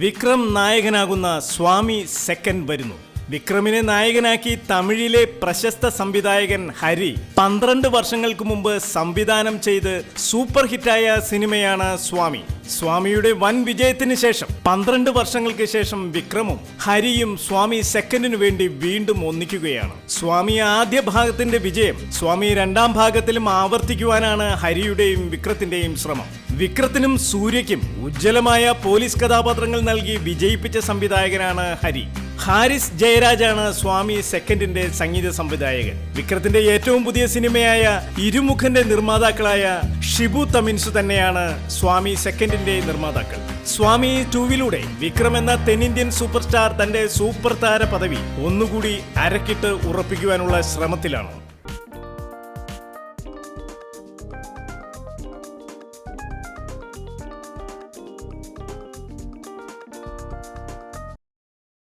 വിക്രം നായകനാകുന്ന സ്വാമി സെക്കൻഡ് വരുന്നു. വിക്രമിനെ നായകനാക്കി തമിഴിലെ പ്രശസ്ത സംവിധായകൻ ഹരി 12 വർഷങ്ങൾക്ക് മുമ്പ് സംവിധാനം ചെയ്ത് സൂപ്പർ ഹിറ്റായ സിനിമയാണ് സ്വാമി. സ്വാമിയുടെ വൻ വിജയത്തിന് ശേഷം 12 വർഷങ്ങൾക്ക് ശേഷം വിക്രമും ഹരിയും സ്വാമി സെക്കൻഡിനു വേണ്ടി വീണ്ടും ഒന്നിക്കുകയാണ്. സ്വാമി ആദ്യ ഭാഗത്തിന്റെ വിജയം സ്വാമി രണ്ടാം ഭാഗത്തിലും ആവർത്തിക്കുവാനാണ് ഹരിയുടെയും വിക്രത്തിന്റെയും ശ്രമം. വിക്രത്തിനും സൂര്യയ്ക്കും ഉജ്ജ്വലമായ പോലീസ് കഥാപാത്രങ്ങൾ നൽകി വിജയിപ്പിച്ച സംവിധായകനാണ് ഹരി. ഹാരിസ് ജയരാജാണ് സ്വാമി സെക്കൻഡിന്റെ സംഗീത സംവിധായകൻ. വിക്രത്തിന്റെ ഏറ്റവും പുതിയ സിനിമയായ ഇരുമുഖന്റെ നിർമ്മാതാക്കളായ ഷിബു തമിൻസു തന്നെയാണ് സ്വാമി സെക്കൻഡിന്റെ നിർമ്മാതാക്കൾ. സ്വാമി 2 വിക്രം എന്ന തെന്നിന്ത്യൻ സൂപ്പർ സ്റ്റാർ തന്റെ സൂപ്പർ താര പദവി ഒന്നുകൂടി അരക്കിട്ട് ഉറപ്പിക്കുവാനുള്ള ശ്രമത്തിലാണ്.